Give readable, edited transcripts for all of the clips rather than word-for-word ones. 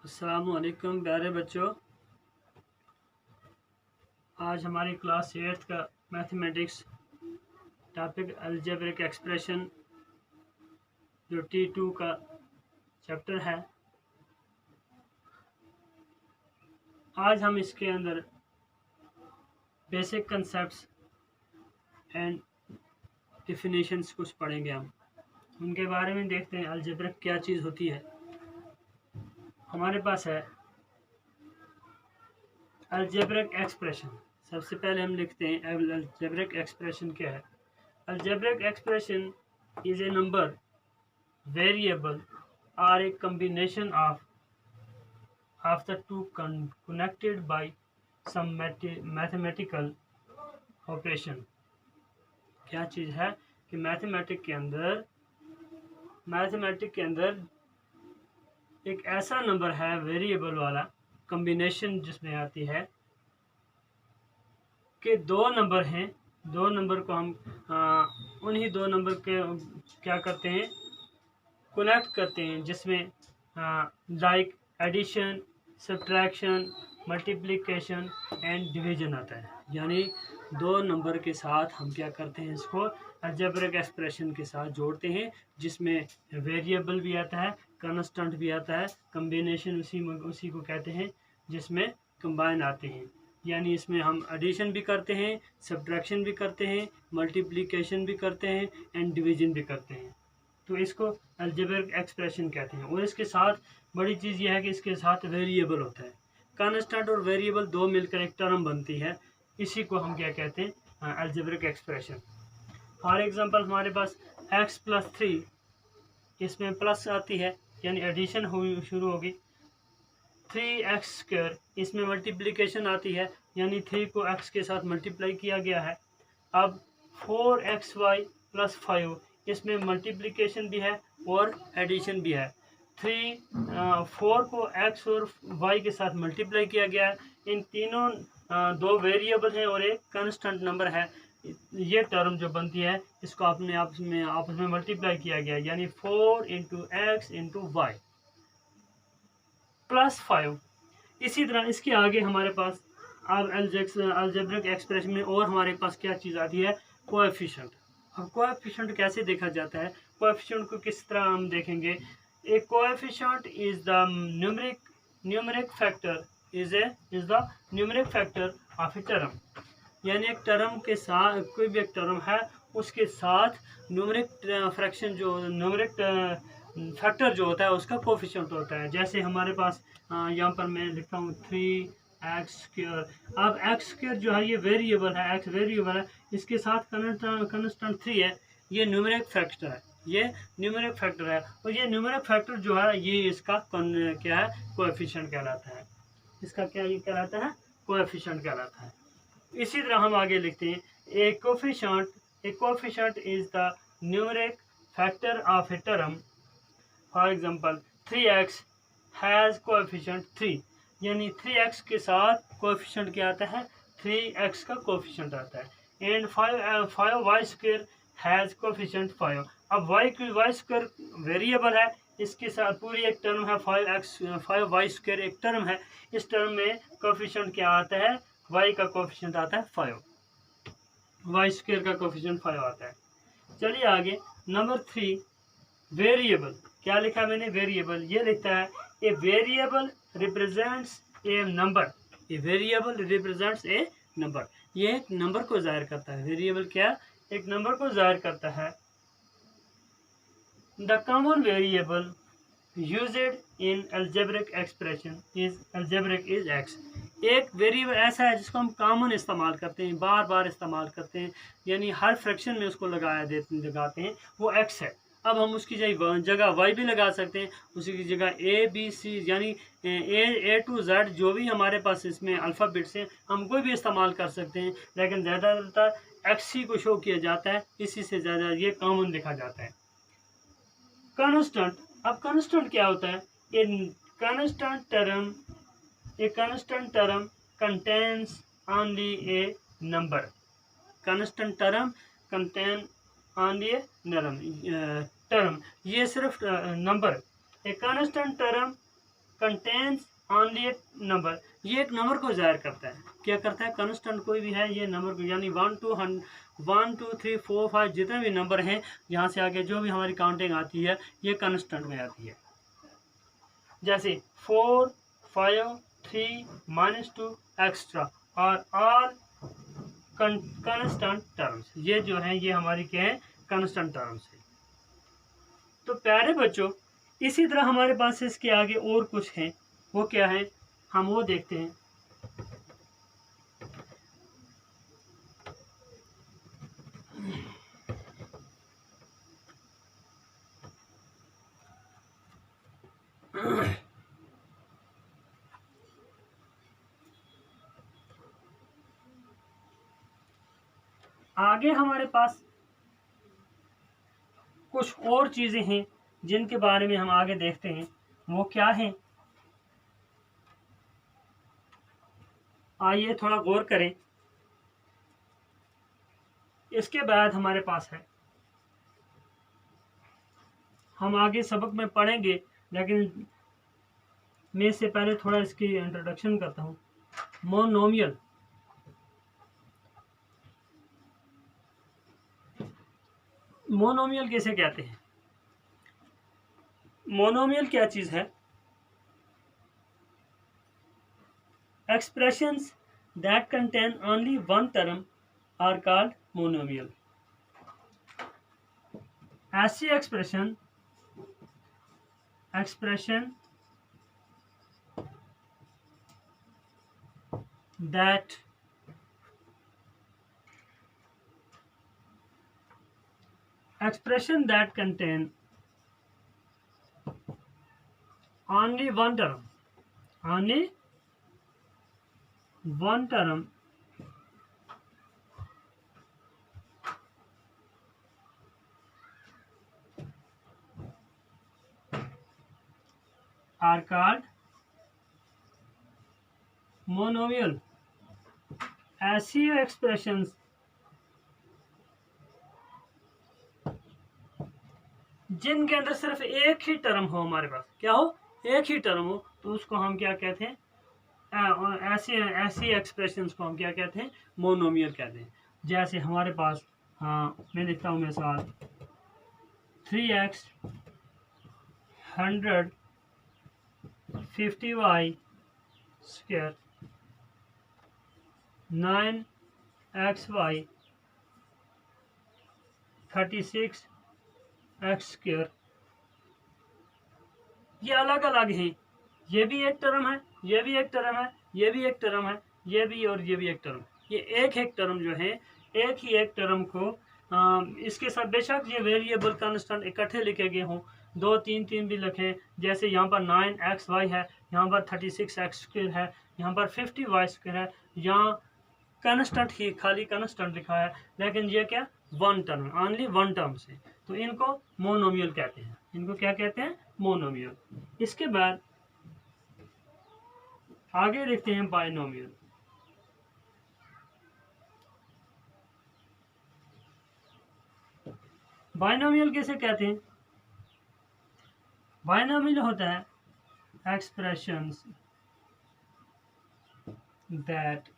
अस्सलामुअलैकुम प्यारे बच्चों। आज हमारी क्लास 8th का मैथमेटिक्स टॉपिक अलजेब्रिक एक्सप्रेशन जो T2 का चैप्टर है। आज हम इसके अंदर बेसिक कंसेप्ट्स एंड डिफिनीशंस कुछ पढ़ेंगे। हम उनके बारे में देखते हैं अलजेब्रिक क्या चीज़ होती है। हमारे पास है अलजेब्रिक एक्सप्रेशन। सबसे पहले हम लिखते हैं अलजेब्रिक एक्सप्रेशन क्या है। Algebraic expression is a number, variable, or a combination of the two connected by some mathematical operation। क्या चीज़ है कि मैथमेटिक के अंदर एक ऐसा नंबर है वेरिएबल वाला कॉम्बिनेशन जिसमें आती है कि दो नंबर हैं। दो नंबर को हम उन्हीं दो नंबर के क्या करते हैं, कनेक्ट करते हैं, जिसमें like addition, subtraction, multiplication and division आता है। यानी दो नंबर के साथ हम क्या करते हैं, इसको अलजेब्रिक एक्सप्रेशन के साथ जोड़ते हैं, जिसमें वेरिएबल भी आता है, कांस्टेंट भी आता है। कॉम्बिनेशन उसी को कहते हैं जिसमें कंबाइन आते हैं। यानी इसमें हम एडिशन भी करते हैं, सब्ट्रैक्शन भी करते हैं, मल्टीप्लिकेशन भी करते हैं एंड डिवीजन भी करते हैं। तो इसको अलजेब्रिक एक्सप्रेशन कहते हैं। और इसके साथ बड़ी चीज़ यह है कि इसके साथ वेरिएबल होता है। कांस्टेंट और वेरिएबल दो मिलकर एक टर्म बनती है। इसी को हम क्या कहते हैं, अलजेब्रिक एक्सप्रेशन। फॉर एग्जांपल हमारे पास x + 3, इसमें प्लस आती है यानी एडिशन हुई शुरू होगी। 3x², इसमें मल्टीप्लिकेशन आती है यानी 3 को x के साथ मल्टीप्लाई किया गया है। अब 4xy + 5, इसमें मल्टीप्लिकेशन भी है और एडिशन भी है। 4 को x और y के साथ मल्टीप्लाई किया गया है। इन तीनों दो वेरिएबल हैं और एक कांस्टेंट नंबर है। ये टर्म जो बनती है इसको आपने आपस में मल्टीप्लाई किया गया है, यानी 4 × x × y + 5। इसी तरह इसके आगे हमारे पास अब अलजेब्रिक एक्सप्रेशन में और हमारे पास क्या चीज़ आती है, कोएफिशिएंट। अब कोएफिशिएंट कैसे देखा जाता है, कोएफिशिएंट को किस तरह हम देखेंगे। A coefficient is the numeric factor of a term. यानी एक टर्म के साथ कोई भी एक टर्म है उसके साथ न्यूमेरिक फ्रैक्शन जो न्यूमेरिक फैक्टर जो होता है उसका कोएफिशिएंट होता है। जैसे हमारे पास यहाँ पर मैं लिखता हूँ 3x²। अब x² जो है ये वेरिएबल है, x वेरिएबल है, इसके साथ कांस्टेंट 3 है। ये न्यूमेरिक फैक्टर है, और ये न्यूमेरिक फैक्टर जो है ये इसका क्या है, कोएफिशिएंट कहलाता है। इसका क्या ये कहलाता है, कोएफिशिएंट कहलाता है। इसी तरह हम आगे लिखते हैं a coefficient is the numeric factor of a term. For example 3x has coefficient 3, यानी 3x के साथ कोएफिशिएंट क्या आता है, 3x का कोएफिशिएंट आता है। And 5y² has coefficient 5। अब y² वेरिएबल है, इसके साथ पूरी एक टर्म है 5y² एक टर्म है। इस टर्म में कोएफिशिएंट क्या आता है, y का कोएफिशिएंट आता है 5, y² का कोएफिशिएंट 5 आता है। चलिए आगे नंबर 3, वेरिएबल। क्या लिखा मैंने, वेरिएबल। ये लिखता है a variable represents A number. A variable represents A number, ये एक नंबर को जाहिर करता है। वेरिएबल क्या, एक नंबर को जाहिर करता है। The common variable used in algebraic expression is x। एक वेरिएबल ऐसा है जिसको हम कॉमन इस्तेमाल करते हैं, बार बार इस्तेमाल करते हैं, यानी हर फ्रैक्शन में उसको लगाते हैं, वो x है। अब हम उसकी जगह y भी लगा सकते हैं, उसी की जगह a b c यानी a to z जो भी हमारे पास इसमें अल्फ़ाबेट्स हैं हम कोई भी इस्तेमाल कर सकते हैं, लेकिन ज़्यादातर x ही को शो किया जाता है, इसी से ज़्यादा ये कॉमन लिखा जाता है। कांस्टेंट। अब कांस्टेंट क्या होता है, a constant term contains only A number. Constant term contain only a term, ये सिर्फ number. A constant term contains only A number, ये एक नंबर को जाहिर करता है। क्या करता है? कांस्टेंट कोई भी है ये नंबर को, यानी 1 2 3 4 5 जितने भी नंबर हैं, यहाँ से आगे जो भी हमारी काउंटिंग आती है ये कांस्टेंट में आती है। जैसे 4 5 3 -2 एक्स्ट्रा और ऑल कांस्टेंट टर्म्स, ये जो हैं ये हमारी क्या है? कांस्टेंट टर्म्स है। तो प्यारे बच्चों, इसी तरह हमारे पास इसके आगे और कुछ हैं, वो क्या है हम वो देखते हैं। आगे हमारे पास कुछ और चीजें हैं जिनके बारे में हम आगे देखते हैं, वो क्या है? आइए थोड़ा गौर करें। इसके बाद हमारे पास है, हम आगे सबक में पढ़ेंगे, लेकिन मैं इससे पहले थोड़ा इसकी इंट्रोडक्शन करता हूँ। मोनोमियल, मोनोमियल किसे कहते हैं? मोनोमियल क्या चीज है? Expressions that contain only one term are called monomial. ऐसी expression that contain only one term are called monomial. ऐसी expressions जिनके अंदर सिर्फ एक ही टर्म हो, हमारे पास क्या हो? एक ही टर्म हो, तो उसको हम क्या कहते हैं? ऐसी एक्सप्रेशंस को हम क्या कहते हैं? मोनोमियल कहते हैं। जैसे हमारे पास, मैं लिखता हूँ मिसाल, 3x 100 50y square 9xy 36x square. ये अलग अलग हैं, ये भी एक टर्म है, ये भी एक टर्म है, ये भी एक टर्म है, ये भी और ये भी एक टर्म। ये एक एक टर्म जो है, एक ही एक टर्म को इसके साथ बेशक ये वेरिएबल कांस्टेंट इकट्ठे लिखे गए हों, 2 3 3 भी लिखे, जैसे यहाँ पर 9xy है, यहाँ पर 36x स्क्वायर है, यहाँ पर 50y स्क्वायर है, यहाँ कांस्टेंट ही खाली कांस्टेंट लिखा है, लेकिन ये क्या? One term, only one term से, तो इनको मोनोमियल कहते हैं। इनको क्या कहते हैं? मोनोमियल। इसके बाद आगे देखते हैं बाइनोमियल। बाइनोमियल किसे कहते हैं? बाइनोमियल होता है expressions that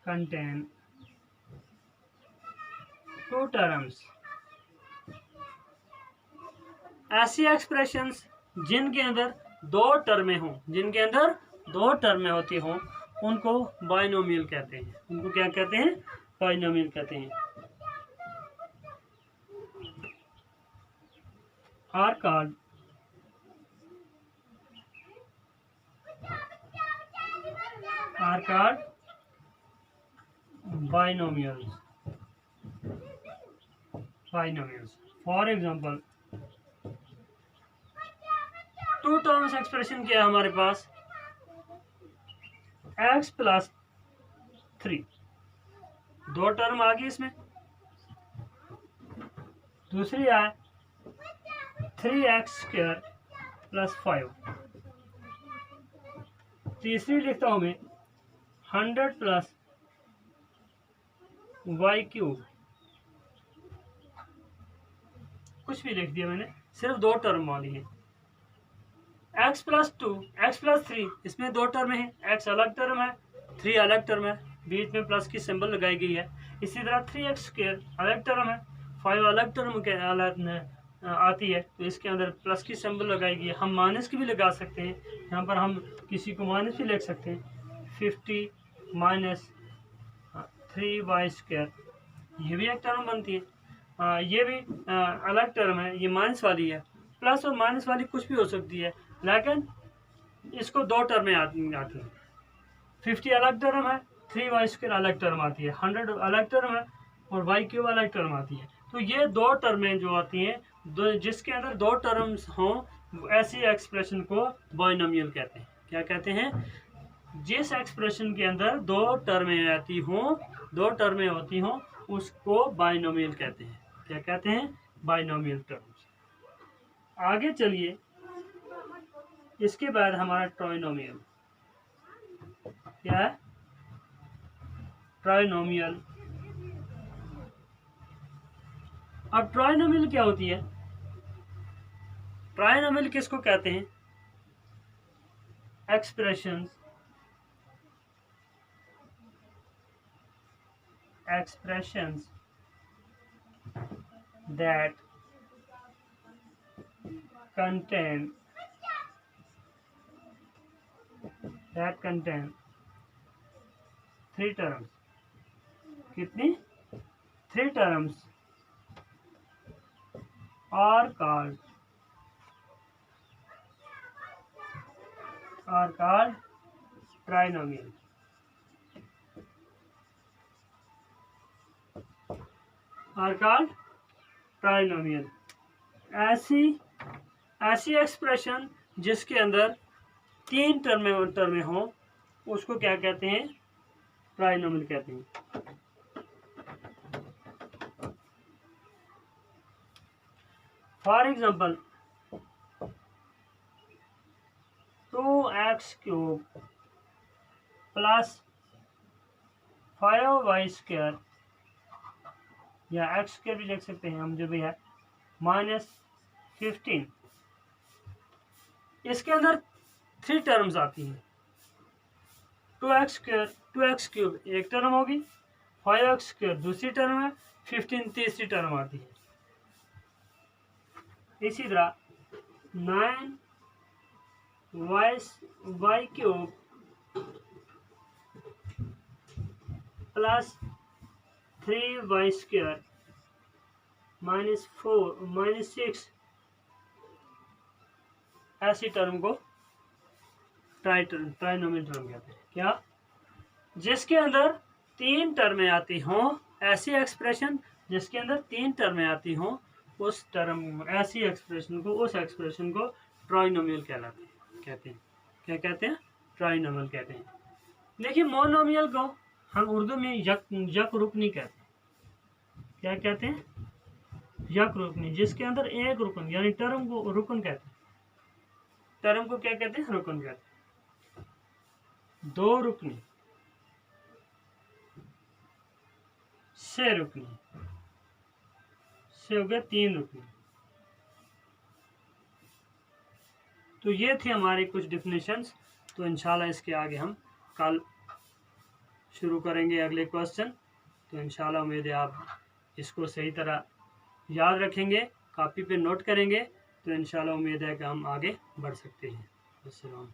contain two terms। ऐसी एक्सप्रेशंस जिनके अंदर दो टर्में हों, जिनके अंदर दो टर्में होती हों, उनको बाइनोमियल कहते हैं। उनको क्या कहते हैं? बाइनोमियल कहते हैं। Are called binomials। For example, two terms expression क्या है हमारे पास? x + 3, दो टर्म आ गई इसमें। दूसरी है 3x² + 5। तीसरी लिखता हूं मैं 100 + y³ कुछ भी लिख दिया मैंने, सिर्फ 2 टर्म वाली है। x+2 x+3 इसमें 2 टर्म है, x अलग टर्म है, 3 अलग टर्म है, बीच में प्लस की सिंबल लगाई गई है। इसी तरह 3x² अलग टर्म है, 5 अलग टर्म के अलग आती है, तो इसके अंदर प्लस की सिंबल लगाई गई है। हम माइनस की भी लगा सकते हैं, यहाँ पर हम किसी को माइनस भी लिख सकते हैं, 50 माइनस 3y², ये भी एक टर्म बनती है। ये भी अलग टर्म है, ये माइनस वाली है। प्लस और माइनस वाली कुछ भी हो सकती है, लेकिन इसको 2 टर्म में आती है। 50 अलग टर्म है, 3y² अलग टर्म आती है, 100 अलग टर्म है और y³ अलग टर्म आती है। तो ये 2 टर्में जो आती हैं, जिसके अंदर 2 टर्म्स हों, ऐसी एक्सप्रेशन को बाइनोमियल कहते हैं। क्या कहते हैं? जिस एक्सप्रेशन के अंदर 2 टर्में आती हों, 2 टर्में होती हों, उसको बाइनोमियल कहते हैं। क्या कहते हैं? Binomial terms. आगे चलिए, इसके बाद हमारा ट्राइनोमियल। क्या है? ट्राइनोमियल। अब ट्राइनोमियल क्या होती है? ट्राइनोमियल किसको कहते हैं? Expressions that contain 3 terms। कितनी? 3 terms are called trinomial। are called trinomial. ऐसी एक्सप्रेशन जिसके अंदर 3 टर्में हों, उसको क्या कहते हैं? ट्राइनोमियल कहते हैं। For example, 2x³ plus 5y² या x² भी लिख सकते हैं हम, जो भी है, -15। इसके अंदर 3 टर्म्स आती हैं। 2x³ एक टर्म होगी, 5x² दूसरी टर्म है, 15 तीसरी टर्म आती है। इसी तरह 9y³ प्लस 3y² -6, ऐसी टर्म को ट्राइनोमियल टर्म कहते हैं। क्या? जिसके अंदर 3 टर्में आती हों, ऐसी एक्सप्रेशन जिसके अंदर 3 टर्में आती हों, उस एक्सप्रेशन को ट्राइनोमियल कहते हैं। क्या कहते हैं? ट्राइनोमियल कहते हैं। देखिए, मोनोमियल को हम उर्दू में यक रुकनी कहते हैं। क्या कहते हैं? यक रुकनी, जिसके अंदर एक रुकन, यानी टर्म को रुकन कहते हैं। टर्म को क्या कहते हैं? रुकन कहते हैं। 2 रुकनी, से रुकनी, से हो गया 3 रुकनी। तो ये थी हमारी कुछ डिफिनेशंस। तो इंशाल्लाह इसके आगे हम कल शुरू करेंगे अगले क्वेश्चन। तो इंशाल्लाह उम्मीद है आप इसको सही तरह याद रखेंगे, कॉपी पे नोट करेंगे, तो इंशाल्लाह उम्मीद है कि हम आगे बढ़ सकते हैं। अस्सलाम।